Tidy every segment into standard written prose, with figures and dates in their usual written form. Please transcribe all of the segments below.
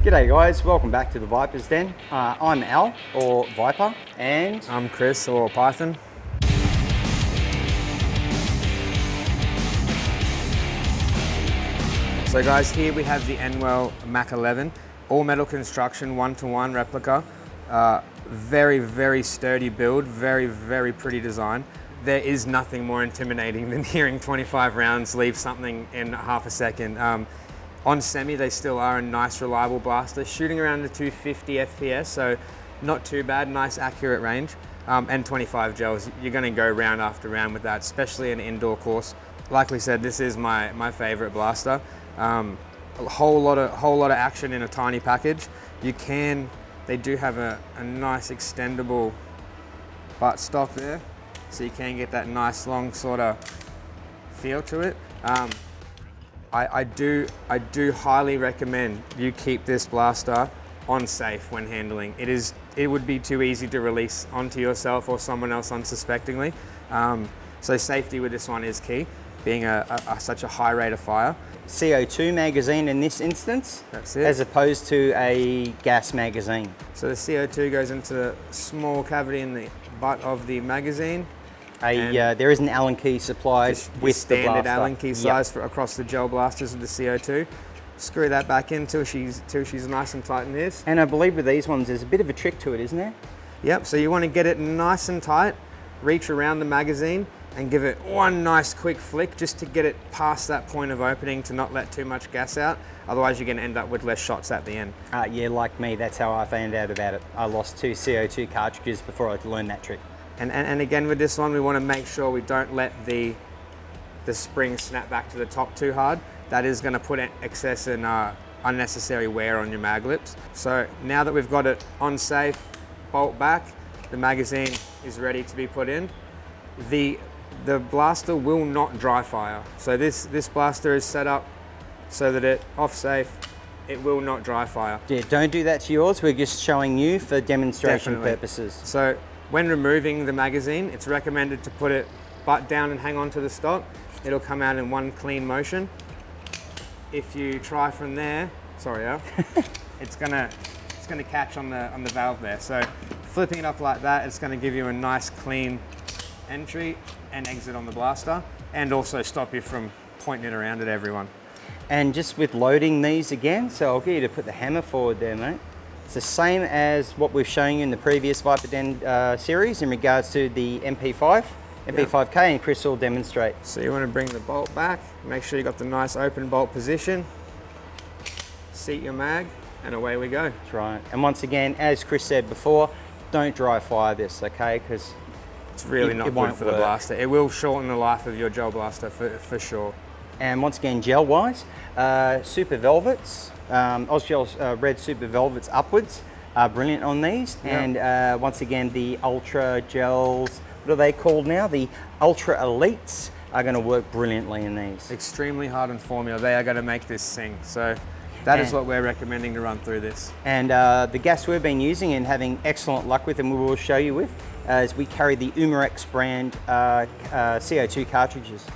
G'day guys, welcome back to the Viper's Den. I'm Al, or Viper, and I'm Chris, or Python. So guys, here we have the NWell MAC11, all metal construction, 1-to-1 replica. Very, very sturdy build, very, very pretty design. There is nothing more intimidating than hearing 25 rounds leave something in half a second. On semi, they still are a nice, reliable blaster, shooting around the 250 FPS, so not too bad, nice, accurate range. And 25 gels, you're gonna go round after round with that, especially in an indoor course. Like we said, this is my favorite blaster. A whole lot of action in a tiny package. They do have a nice extendable butt stock there, so you can get that nice long sort of feel to it. I do highly recommend you keep this blaster on safe when handling. It would be too easy to release onto yourself or someone else unsuspectingly. So safety with this one is key, being such a high rate of fire. CO2 magazine in this instance. That's it. As opposed to a gas magazine. So the CO2 goes into the small cavity in the butt of the magazine. There is an Allen key supplied with the standard blaster. Allen key size for across the gel blasters with the CO2. Screw that back in till she's nice and tight in this. And I believe with these ones, there's a bit of a trick to it, isn't there? Yep, so you want to get it nice and tight, reach around the magazine and give it one nice quick flick just to get it past that point of opening to not let too much gas out. Otherwise you're going to end up with less shots at the end. Yeah, like me, that's how I found out about it. I lost 2 CO2 cartridges before I learned that trick. And again with this one, we want to make sure we don't let the spring snap back to the top too hard. That is going to put excess and unnecessary wear on your mag lips. So now that we've got it on safe, bolt back, the magazine is ready to be put in. The blaster will not dry fire. So this blaster is set up so that it off safe, it will not dry fire. Yeah, don't do that to yours. We're just showing you for demonstration purposes. So when removing the magazine, it's recommended to put it butt down and hang on to the stock. It'll come out in one clean motion. If you try from there, sorry Al, it's gonna catch on the valve there. So flipping it up like that, it's gonna give you a nice clean entry and exit on the blaster, and also stop you from pointing it around at everyone. And just with loading these again, so I'll get you to put the hammer forward there, mate. It's the same as what we've shown you in the previous Viper Den series in regards to the MP5K, and Chris will demonstrate. So you want to bring the bolt back, make sure you got the nice open bolt position, seat your mag, and away we go. That's right. And once again, as Chris said before, don't dry fire this, okay? Because it's really not good for the blaster. It will shorten the life of your gel blaster for sure. And once again, gel-wise, Super Velvets, Ozgel's red Super Velvets upwards are brilliant on these. Yep. And once again, the Ultra Gels, what are they called now? The Ultra Elites are going to work brilliantly in these. Extremely hard on formula. They are going to make this sing. So that is what we're recommending to run through this. And the gas we've been using and having excellent luck with, and we will show you with, is we carry the Umarex brand CO2 cartridges.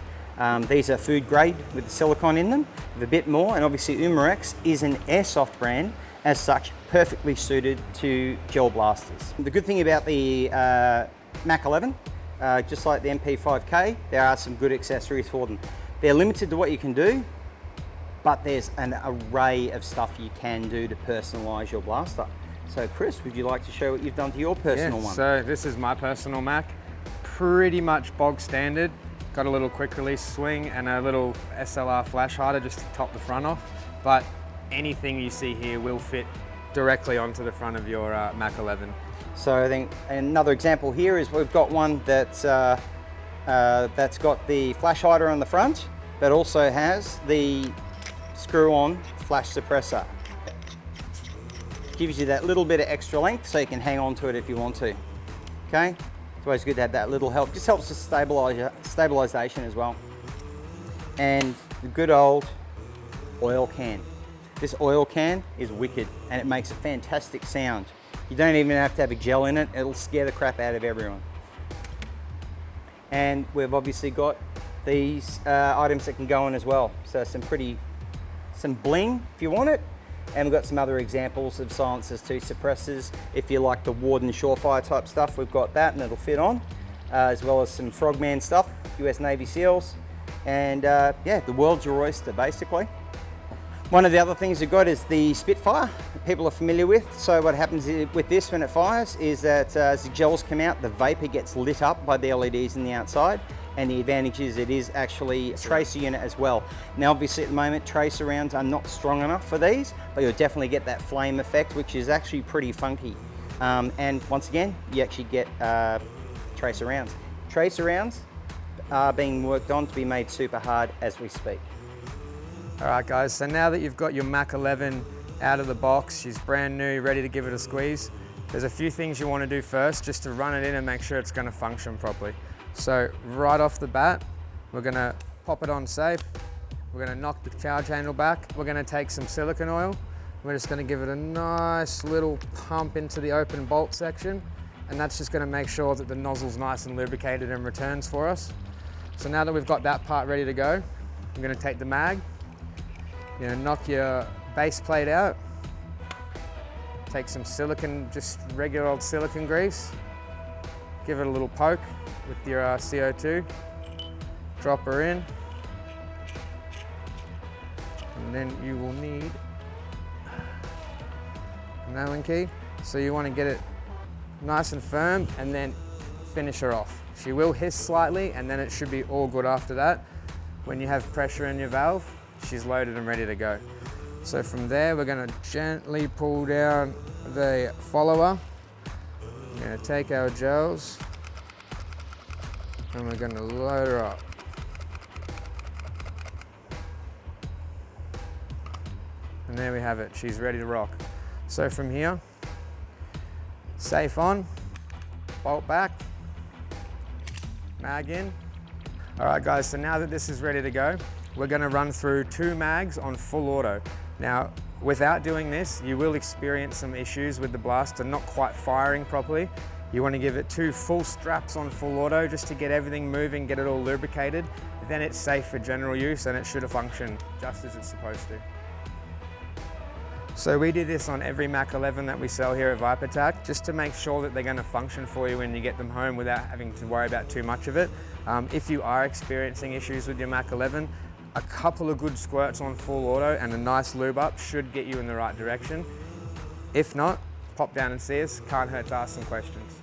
These are food grade with the silicone in them, with a bit more, and obviously Umarex is an airsoft brand, as such, perfectly suited to gel blasters. The good thing about the MAC11, just like the MP5K, there are some good accessories for them. They're limited to what you can do, but there's an array of stuff you can do to personalize your blaster. So Chris, would you like to show what you've done to your personal one? So this is my personal Mac, pretty much bog standard. Got a little quick release swing and a little SLR flash hider just to top the front off. But anything you see here will fit directly onto the front of your MAC11. So I think another example here is we've got one that's got the flash hider on the front, but also has the screw-on flash suppressor. Gives you that little bit of extra length so you can hang on to it if you want to. Okay? It's always good to have that little help. Just helps with stabilization as well. And the good old oil can. This oil can is wicked and it makes a fantastic sound. You don't even have to have a gel in it. It'll scare the crap out of everyone. And we've obviously got these items that can go in as well. So some bling if you want it. And we've got some other examples of silencers too, suppressors. If you like the Warden Surefire type stuff, we've got that and it'll fit on, as well as some Frogman stuff, US Navy SEALs. And yeah, the world's your oyster, basically. One of the other things we've got is the Spitfire, that people are familiar with. So what happens with this when it fires is that as the gels come out, the vapor gets lit up by the LEDs in the outside. And the advantage is it is actually a tracer unit as well. Now obviously at the moment tracer rounds are not strong enough for these, but you'll definitely get that flame effect, which is actually pretty funky. And once again, you actually get tracer rounds. Tracer rounds are being worked on to be made super hard as we speak. All right guys, so now that you've got your MAC11 out of the box, she's brand new, ready to give it a squeeze, there's a few things you want to do first just to run it in and make sure it's going to function properly. So right off the bat, we're going to pop it on safe, we're going to knock the charge handle back, we're going to take some silicone oil, we're just going to give it a nice little pump into the open bolt section, and that's just going to make sure that the nozzle's nice and lubricated and returns for us. So now that we've got that part ready to go, I'm going to take the mag, you're going to knock your base plate out, take some silicone, just regular old silicone grease, give it a little poke with your CO2, drop her in, and then you will need an Allen key. So you want to get it nice and firm and then finish her off. She will hiss slightly and then it should be all good after that. When you have pressure in your valve, she's loaded and ready to go. So from there, we're going to gently pull down the follower. We're going to take our gels and we're going to load her up. And there we have it, she's ready to rock. So from here, safe on, bolt back, mag in. All right guys, so now that this is ready to go, we're going to run through 2 mags on full auto. Now, without doing this, you will experience some issues with the blaster not quite firing properly. You want to give it 2 full straps on full auto just to get everything moving, get it all lubricated. Then it's safe for general use and it should function just as it's supposed to. So we do this on every MAC11 that we sell here at ViperTac, just to make sure that they're going to function for you when you get them home without having to worry about too much of it. If you are experiencing issues with your MAC11, a couple of good squirts on full auto and a nice lube up should get you in the right direction. If not, pop down and see us. Can't hurt to ask some questions.